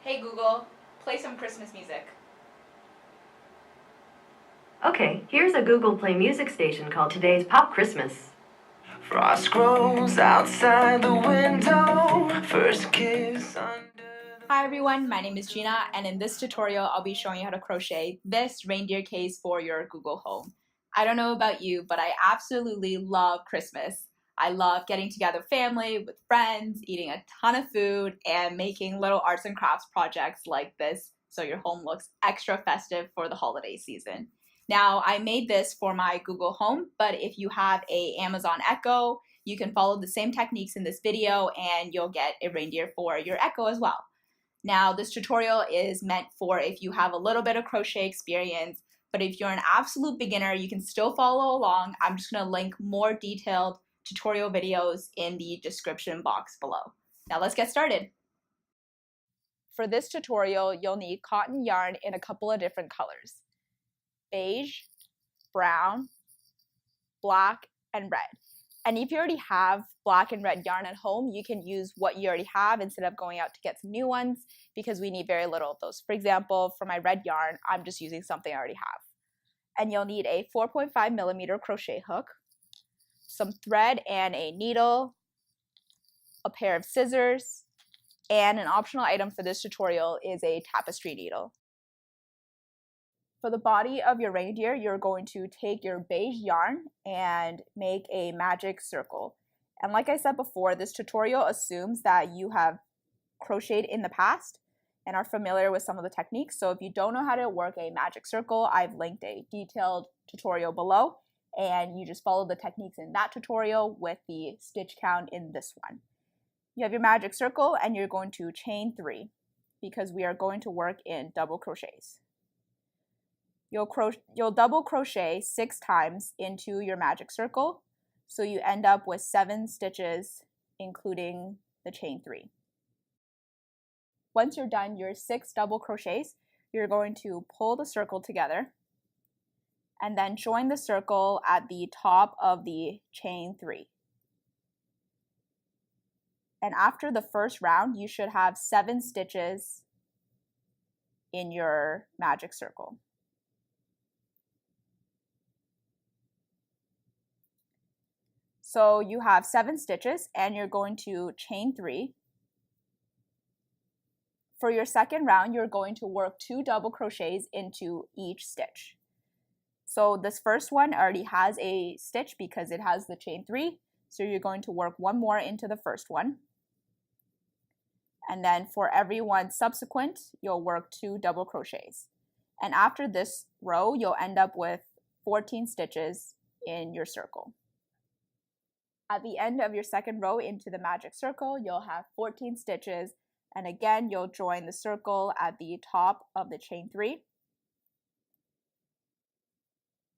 Hey Google, play some Christmas music. Okay, here's a Google Play music station called Today's Pop Christmas. Frost grows outside the window, first kiss under. Hi everyone, my name is Gina, and in this tutorial I'll be showing you how to crochet this reindeer case for your Google Home. I don't know about you, but I absolutely love Christmas. I love getting together with family, with friends, eating a ton of food, and making little arts and crafts projects like this so your home looks extra festive for the holiday season. Now, I made this for my Google Home, but if you have an Amazon Echo, you can follow the same techniques in this video and you'll get a reindeer for your Echo as well. Now, this tutorial is meant for if you have a little bit of crochet experience, but if you're an absolute beginner, you can still follow along. I'm just going to link more detailed tutorial videos in the description box below. Now let's get started. For this tutorial, you'll need cotton yarn in a couple of different colors: beige, brown, black, and red. And if you already have black and red yarn at home, you can use what you already have instead of going out to get some new ones, because we need very little of those. For example, for my red yarn, I'm just using something I already have. And you'll need a 4.5mm crochet hook, some thread and a needle, a pair of scissors, and an optional item for this tutorial is a tapestry needle. For the body of your reindeer, you're going to take your beige yarn and make a magic circle. And like I said before, this tutorial assumes that you have crocheted in the past and are familiar with some of the techniques. So if you don't know how to work a magic circle, I've linked a detailed tutorial below, and you just follow the techniques in that tutorial with the stitch count in this one. You have your magic circle and you're going to chain 3 because we are going to work in double crochets. You'll double crochet 6 times into your magic circle, so you end up with 7 stitches including the chain 3. Once you're done your 6 double crochets, you're going to pull the circle together and then join the circle at the top of the chain 3. And after the first round, you should have 7 stitches in your magic circle. So you have 7 stitches and you're going to chain 3. For your second round, you're going to work 2 double crochets into each stitch. So this first one already has a stitch because it has the chain 3. So you're going to work 1 more into the first one. And then for every one subsequent, you'll work 2 double crochets. And after this row, you'll end up with 14 stitches in your circle. At the end of your second row into the magic circle, you'll have 14 stitches, and again, you'll join the circle at the top of the chain 3.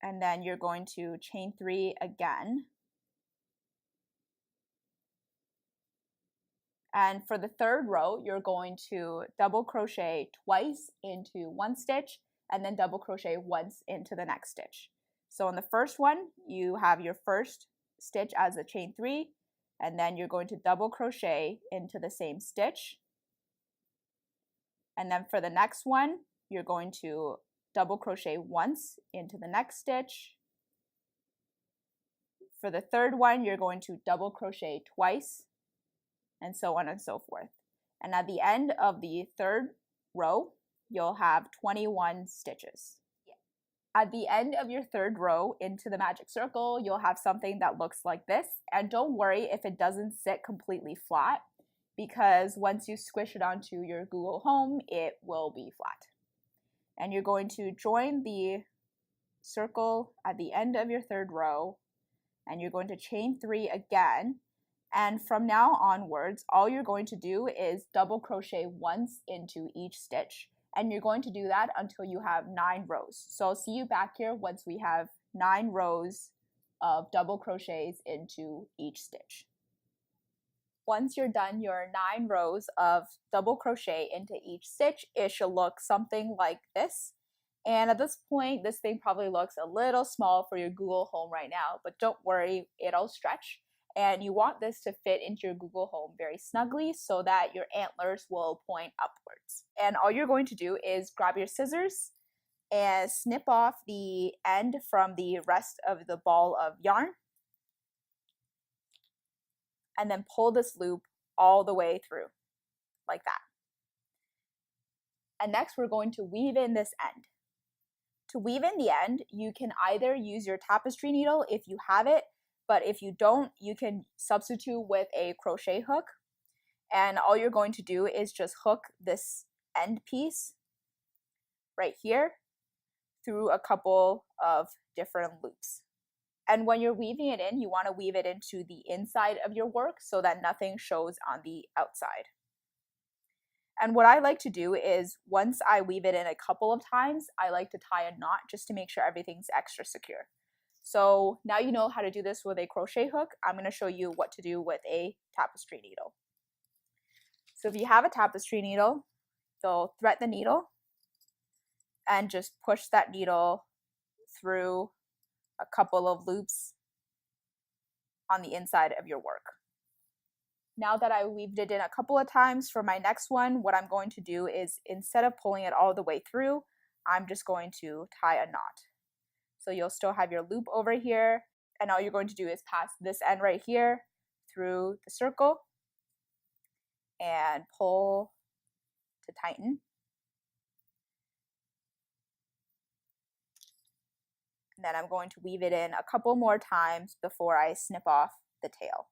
And then you're going to chain 3 again. And for the third row, you're going to double crochet twice into one stitch and then double crochet once into the next stitch. So in the first one, you have your first stitch as a chain 3, and then you're going to double crochet into the same stitch. And then for the next one, you're going to double crochet once into the next stitch. For the third one, you're going to double crochet twice, and so on and so forth. And at the end of the third row, you'll have 21 stitches. At the end of your third row into the magic circle, you'll have something that looks like this. And don't worry if it doesn't sit completely flat, because once you squish it onto your Google Home, it will be flat. And you're going to join the circle at the end of your third row, and you're going to chain 3 again. And from now onwards, all you're going to do is double crochet once into each stitch. And you're going to do that until you have 9 rows. So I'll see you back here once we have 9 rows of double crochets into each stitch. Once you're done your 9 rows of double crochet into each stitch, it should look something like this. And at this point, this thing probably looks a little small for your Google Home right now, but don't worry, it'll stretch. And you want this to fit into your Google Home very snugly so that your antlers will point upwards. And all you're going to do is grab your scissors and snip off the end from the rest of the ball of yarn, and then pull this loop all the way through, like that. And next we're going to weave in this end. To weave in the end, you can either use your tapestry needle if you have it, but if you don't, you can substitute with a crochet hook. And all you're going to do is just hook this end piece right here through a couple of different loops. And when you're weaving it in, you want to weave it into the inside of your work so that nothing shows on the outside. And what I like to do is once I weave it in a couple of times, I like to tie a knot just to make sure everything's extra secure. So now you know how to do this with a crochet hook. I'm going to show you what to do with a tapestry needle. So if you have a tapestry needle, you'll thread the needle and just push that needle through a couple of loops on the inside of your work. Now that I weaved it in a couple of times, for my next one, what I'm going to do is instead of pulling it all the way through, I'm just going to tie a knot. So you'll still have your loop over here, and all you're going to do is pass this end right here through the circle and pull to tighten. And then I'm going to weave it in a couple more times before I snip off the tail.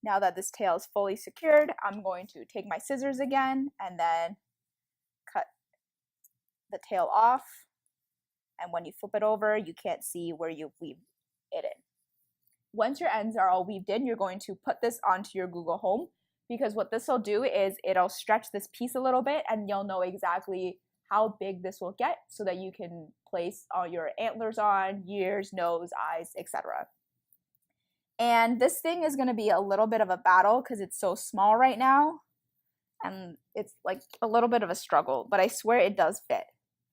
Now that this tail is fully secured, I'm going to take my scissors again and then cut the tail off. And when you flip it over, you can't see where you weaved it in. Once your ends are all weaved in, you're going to put this onto your Google Home, because what this will do is it'll stretch this piece a little bit and you'll know exactly how big this will get so that you can place all your antlers on, ears, nose, eyes, etc. And this thing is going to be a little bit of a battle because it's so small right now, and it's like a little bit of a struggle, but I swear it does fit.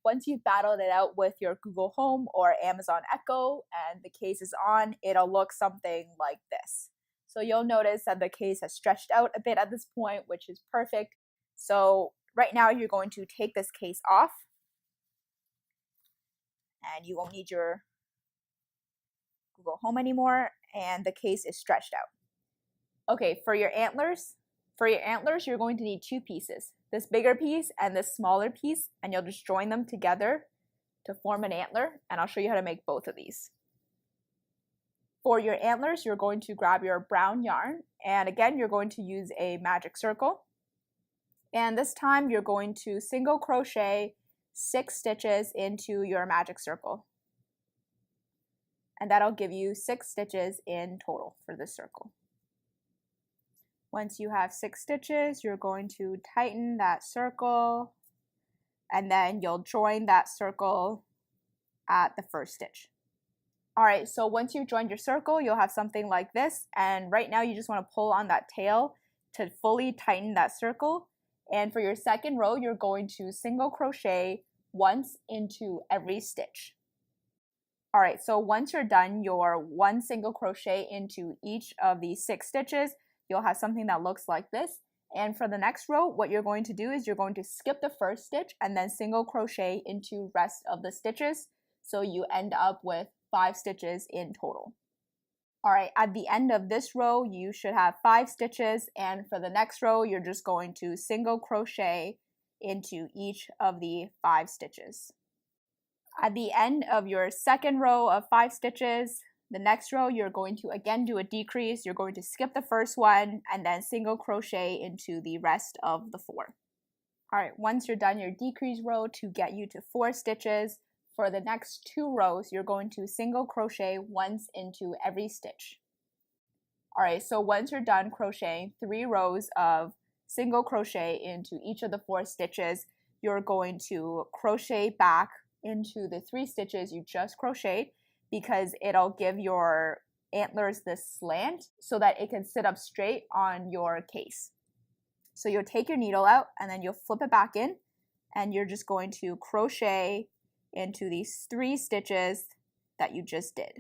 Once you've battled it out with your Google Home or Amazon Echo and the case is on, it'll look something like this. So you'll notice that the case has stretched out a bit at this point, which is perfect. So right now you're going to take this case off, and you won't need your Google Home anymore, and the case is stretched out. Okay, for your antlers, you're going to need two pieces, this bigger piece and this smaller piece, and you'll just join them together to form an antler, and I'll show you how to make both of these. For your antlers, you're going to grab your brown yarn, and again, you're going to use a magic circle, and this time you're going to single crochet 6 stitches into your magic circle. And that'll give you 6 stitches in total for this circle. Once you have 6 stitches, you're going to tighten that circle, and then you'll join that circle at the first stitch. Alright, so once you've joined your circle, you'll have something like this, and right now you just want to pull on that tail to fully tighten that circle. And for your second row, you're going to single crochet once into every stitch. Alright, so once you're done your one single crochet into each of these 6 stitches, you'll have something that looks like this. And for the next row, what you're going to do is you're going to skip the first stitch and then single crochet into rest of the stitches. So you end up with 5 stitches in total. Alright, at the end of this row, you should have 5 stitches, and for the next row, you're just going to single crochet into each of the 5 stitches. At the end of your second row of 5 stitches, the next row you're going to again do a decrease. You're going to skip the first one and then single crochet into the rest of the 4. Alright, once you're done your decrease row to get you to 4 stitches, for the next 2 rows you're going to single crochet once into every stitch. Alright, so once you're done crocheting 3 rows of single crochet into each of the 4 stitches, you're going to crochet back into the 3 stitches you just crocheted, because it'll give your antlers this slant so that it can sit up straight on your case. So you'll take your needle out and then you'll flip it back in, and you're just going to crochet into these 3 stitches that you just did.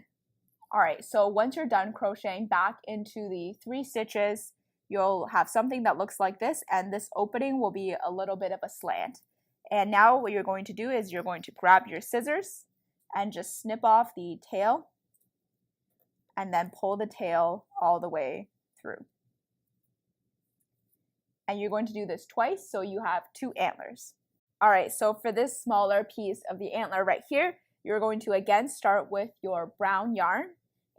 All right, so once you're done crocheting back into the 3 stitches, you'll have something that looks like this, and this opening will be a little bit of a slant. And now what you're going to do is you're going to grab your scissors and just snip off the tail and then pull the tail all the way through. And you're going to do this twice, so you have 2 antlers. All right, so for this smaller piece of the antler right here, you're going to again start with your brown yarn,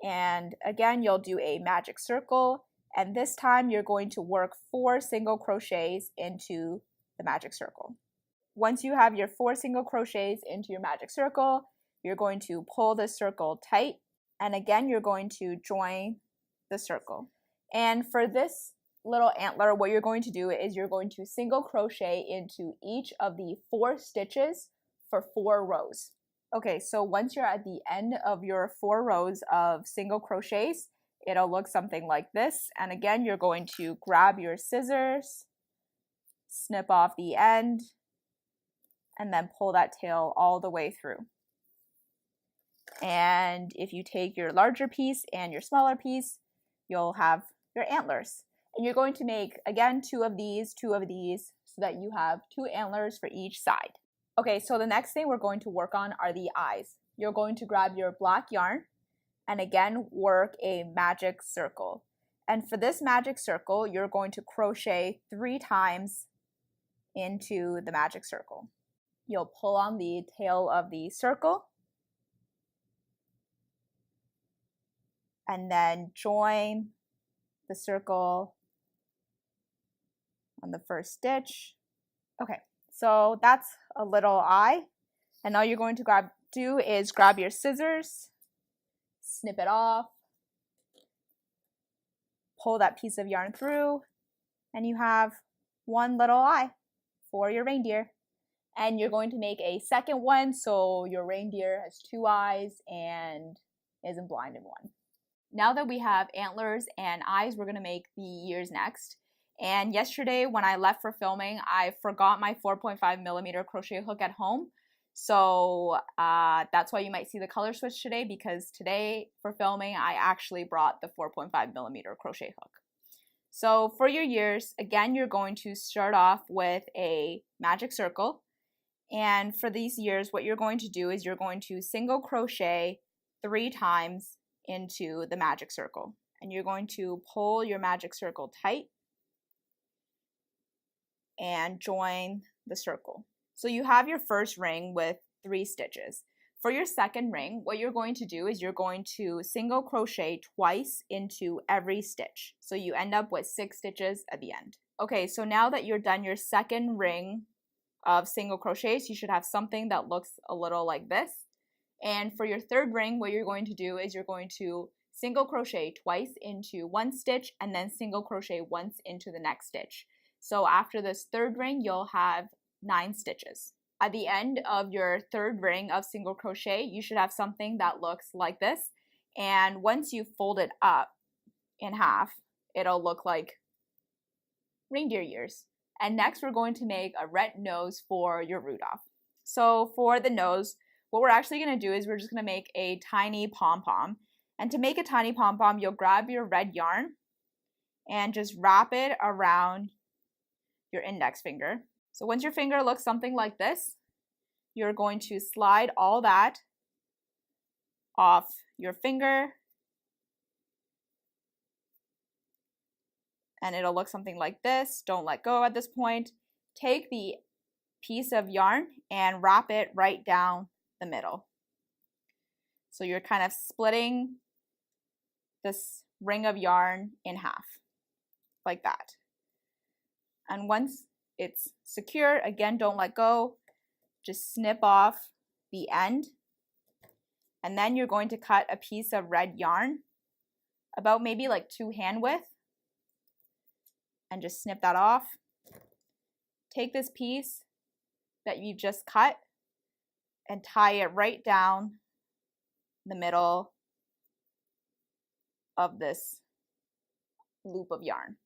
and again you'll do a magic circle, and this time you're going to work 4 single crochets into the magic circle. Once you have your 4 single crochets into your magic circle, you're going to pull the circle tight, and again you're going to join the circle. And for this little antler, what you're going to do is you're going to single crochet into each of the 4 stitches for 4 rows. Okay, so once you're at the end of your 4 rows of single crochets, it'll look something like this. And again, you're going to grab your scissors, snip off the end, and then pull that tail all the way through. And if you take your larger piece and your smaller piece, you'll have your antlers. And you're going to make, again, 2 of these, so that you have 2 antlers for each side. Okay, so the next thing we're going to work on are the eyes. You're going to grab your black yarn and again work a magic circle. And for this magic circle, you're going to crochet 3 times into the magic circle. You'll pull on the tail of the circle and then join the circle on the first stitch. Okay, so that's a little eye. And all you're going to do is grab your scissors, snip it off, pull that piece of yarn through, and you have one little eye for your reindeer. And you're going to make a second one so your reindeer has 2 eyes and isn't blind in one. Now that we have antlers and eyes, we're going to make the ears next. And yesterday when I left for filming, I forgot my 4.5mm crochet hook at home. So that's why you might see the color switch today, because today for filming, I actually brought the 4.5mm crochet hook. So for your ears, again, you're going to start off with a magic circle. And for these ears, what you're going to do is you're going to single crochet 3 times into the magic circle. And you're going to pull your magic circle tight and join the circle. So you have your first ring with 3 stitches. For your second ring, what you're going to do is you're going to single crochet twice into every stitch. So you end up with 6 stitches at the end. Okay, so now that you're done your second ring of single crochets, you should have something that looks a little like this. And for your third ring, what you're going to do is you're going to single crochet twice into one stitch and then single crochet once into the next stitch. So after this third ring, you'll have 9 stitches. At the end of your third ring of single crochet, you should have something that looks like this. And once you fold it up in half, it'll look like reindeer ears. And next, we're going to make a red nose for your Rudolph. So for the nose, what we're actually going to do is we're just going to make a tiny pom-pom. And to make a tiny pom-pom, you'll grab your red yarn and just wrap it around your index finger. So once your finger looks something like this, you're going to slide all that off your finger, and it'll look something like this. Don't let go at this point. Take the piece of yarn and wrap it right down the middle. So you're kind of splitting this ring of yarn in half, like that. And once it's secure, again, don't let go. Just snip off the end. And then you're going to cut a piece of red yarn, about maybe like 2 hand width, and just snip that off. Take this piece that you just cut and tie it right down the middle of this loop of yarn.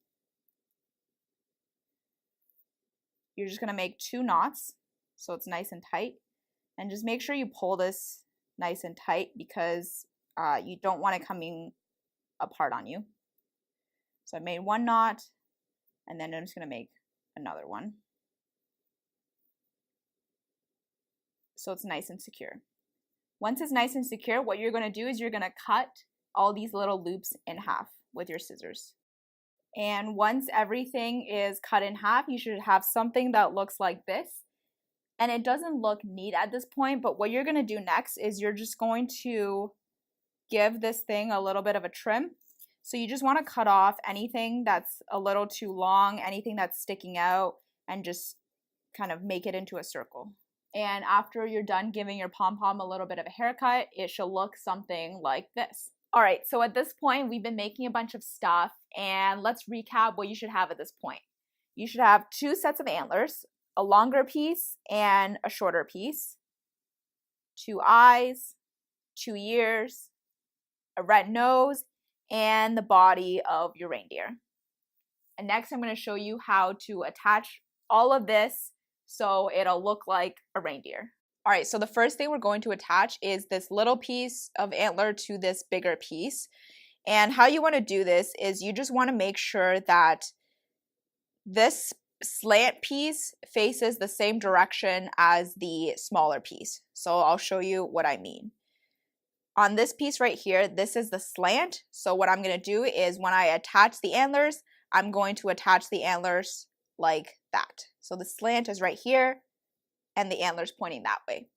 You're just going to make 2 knots so it's nice and tight, and just make sure you pull this nice and tight, because you don't want it coming apart on you. So I made one knot, and then I'm just going to make another one. So it's nice and secure. Once it's nice and secure, what you're going to do is you're going to cut all these little loops in half with your scissors. And once everything is cut in half, you should have something that looks like this. And it doesn't look neat at this point, but what you're going to do next is you're just going to give this thing a little bit of a trim. So you just want to cut off anything that's a little too long, anything that's sticking out, and just kind of make it into a circle. And after you're done giving your pom-pom a little bit of a haircut, it should look something like this. All right, so at this point, we've been making a bunch of stuff, and let's recap what you should have at this point. You should have 2 sets of antlers, a longer piece and a shorter piece, 2 eyes, 2 ears, a red nose, and the body of your reindeer. And next I'm going to show you how to attach all of this so it'll look like a reindeer. All right, so the first thing we're going to attach is this little piece of antler to this bigger piece. And how you want to do this is you just want to make sure that this slant piece faces the same direction as the smaller piece. So I'll show you what I mean. On this piece right here, this is the slant. So what I'm going to do is when I attach the antlers, I'm going to attach the antlers like that. So the slant is right here and the antlers pointing that way.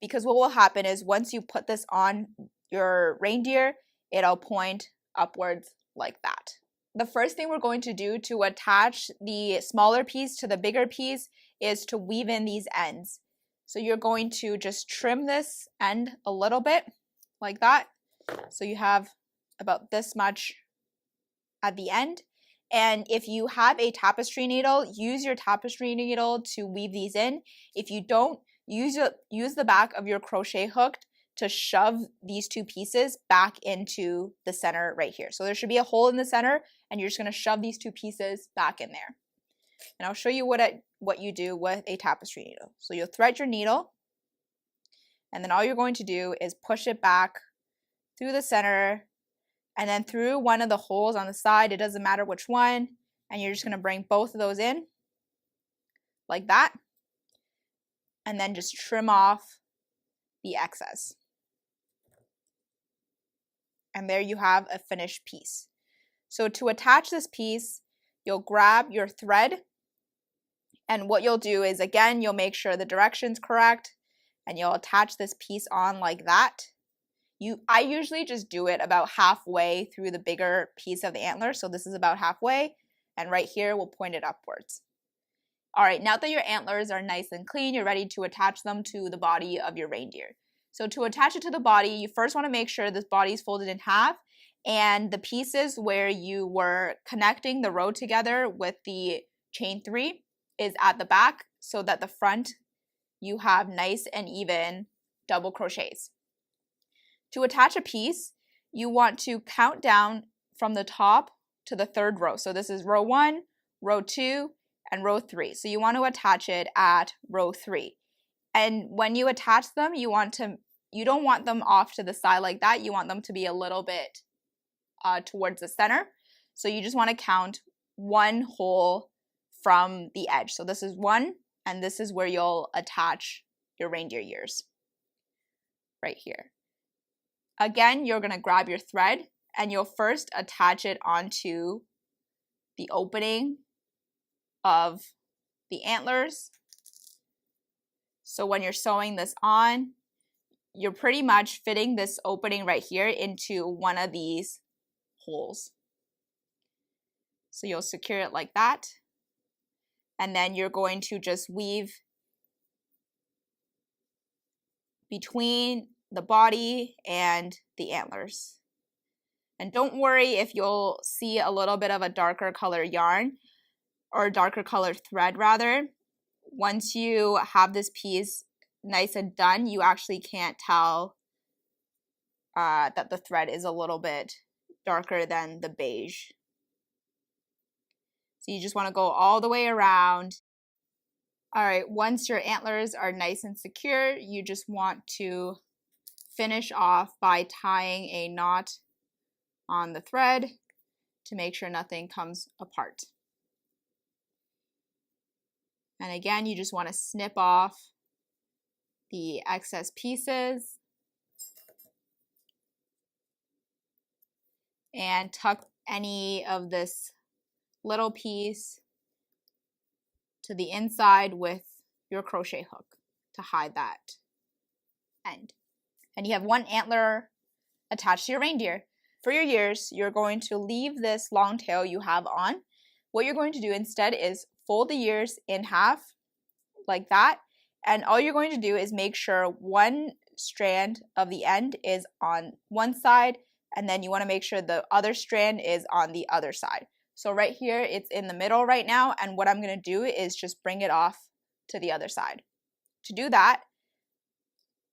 Because what will happen is once you put this on your reindeer, it'll point upwards like that. The first thing we're going to do to attach the smaller piece to the bigger piece is to weave in these ends. So you're going to just trim this end a little bit like that. So you have about this much at the end. And if you have a tapestry needle, use your tapestry needle to weave these in. If you don't, use the back of your crochet hook to shove these 2 pieces back into the center right here. So there should be a hole in the center, and you're just going to shove these 2 pieces back in there. And I'll show you what you do with a tapestry needle. So you'll thread your needle, and then all you're going to do is push it back through the center, and then through one of the holes on the side. It doesn't matter which one, and you're just going to bring both of those in like that, and then just trim off the excess. And there you have a finished piece. So to attach this piece, you'll grab your thread, and what you'll do is, again, you'll make sure the direction's correct, and you'll attach this piece on like that. I usually just do it about halfway through the bigger piece of the antler, so this is about halfway, and right here we'll point it upwards. All right, now that your antlers are nice and clean, you're ready to attach them to the body of your reindeer. So to attach it to the body, you first want to make sure this body is folded in half, and the pieces where you were connecting the row together with the chain 3 is at the back, so that the front you have nice and even double crochets. To attach a piece, you want to count down from the top to the 3rd row. So this is row 1, row 2, and row 3. So you want to attach it at row 3. And when you attach them, you don't want them off to the side like that. You want them to be a little bit towards the center. So you just want to count 1 hole from the edge. So this is 1, and this is where you'll attach your reindeer ears, right here. Again, you're going to grab your thread, and you'll first attach it onto the opening of the antlers. So when you're sewing this on, you're pretty much fitting this opening right here into one of these holes. So you'll secure it like that, and then you're going to just weave between the body and the antlers. And don't worry if you'll see a little bit of a darker color yarn, or darker color thread rather. Once you have this piece nice and done, you actually can't tell that the thread is a little bit darker than the beige. So you just want to go all the way around. All right, once your antlers are nice and secure, you just want to finish off by tying a knot on the thread to make sure nothing comes apart. And again, you just want to snip off the excess pieces and tuck any of this little piece to the inside with your crochet hook to hide that end. And you have one antler attached to your reindeer. For your ears, you're going to leave this long tail you have on. What you're going to do instead is fold the ears in half like that, and all you're going to do is make sure one strand of the end is on one side, and then you want to make sure the other strand is on the other side. So right here, it's in the middle right now, and what I'm going to do is just bring it off to the other side. To do that,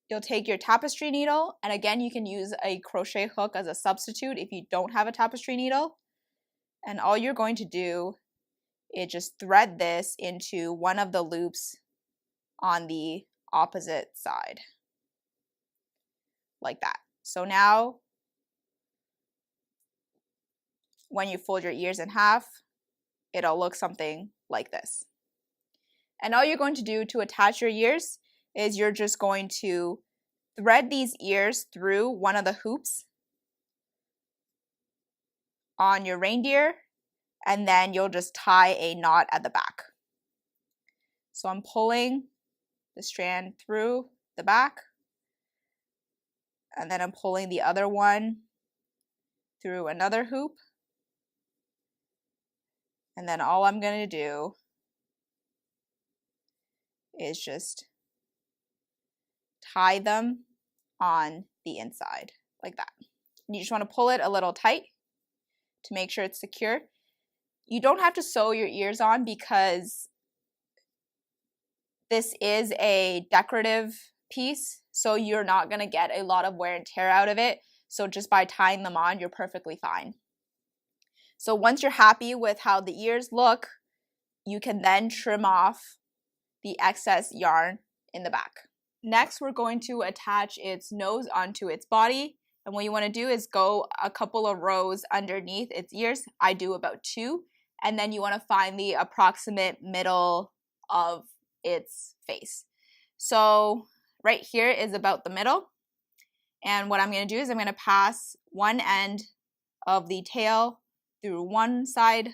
you'll take your tapestry needle, and again, you can use a crochet hook as a substitute if you don't have a tapestry needle. And all you're going to do is just thread this into one of the loops on the opposite side, like that. So now, when you fold your ears in half, it'll look something like this. And all you're going to do to attach your ears is you're just going to thread these ears through one of the hoops on your reindeer, and then you'll just tie a knot at the back. So I'm pulling the strand through the back, and then I'm pulling the other one through another hoop, and then all I'm going to do is just tie them on the inside like that. You just want to pull it a little tight to make sure it's secure. You don't have to sew your ears on because this is a decorative piece, so you're not going to get a lot of wear and tear out of it. So just by tying them on, you're perfectly fine. So once you're happy with how the ears look, you can then trim off the excess yarn in the back. Next, we're going to attach its nose onto its body. And what you want to do is go a couple of rows underneath its ears. I do about 2. And then you want to find the approximate middle of its face. So right here is about the middle. And what I'm going to do is I'm going to pass one end of the tail through one side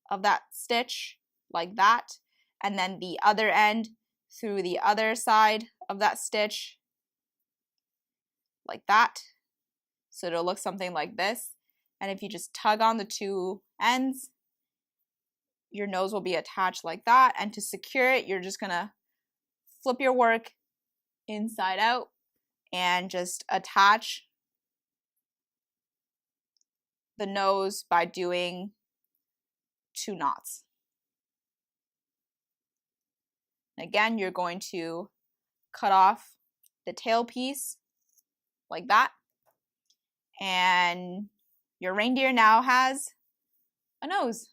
of that stitch like that, and then the other end through the other side of that stitch like that. So it'll look something like this. And if you just tug on the 2 ends, your nose will be attached like that. And to secure it, you're just gonna flip your work inside out and just attach the nose by doing 2 knots. Again, you're going to cut off the tail piece like that. And your reindeer now has a nose.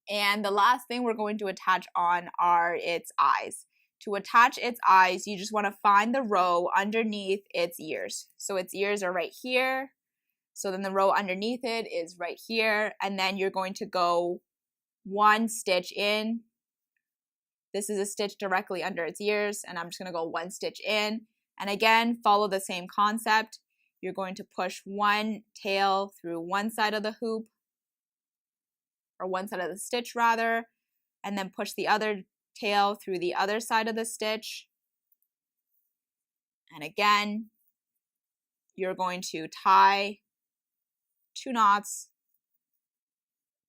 And the last thing we're going to attach on are its eyes. To attach its eyes, you just want to find the row underneath its ears. So its ears are right here. So then the row underneath it is right here. And then you're going to go 1 stitch in. This is a stitch directly under its ears, and I'm just going to go 1 stitch in. And again, follow the same concept. You're going to push one tail through one side of the hoop, or one side of the stitch rather, and then push the other tail through the other side of the stitch. And again, you're going to tie 2 knots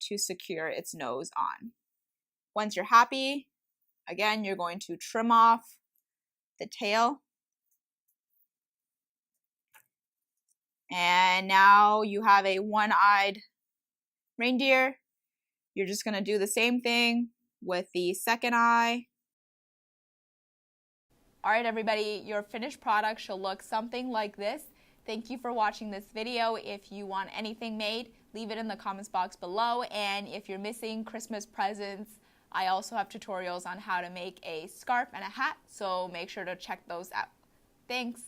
to secure its nose on. Once you're happy, again, you're going to trim off the tail. And now you have a one-eyed reindeer. You're just going to do the same thing with the second eye. Alright everybody, your finished product should look something like this. Thank you for watching this video. If you want anything made, leave it in the comments box below. And if you're missing Christmas presents, I also have tutorials on how to make a scarf and a hat, so make sure to check those out. Thanks!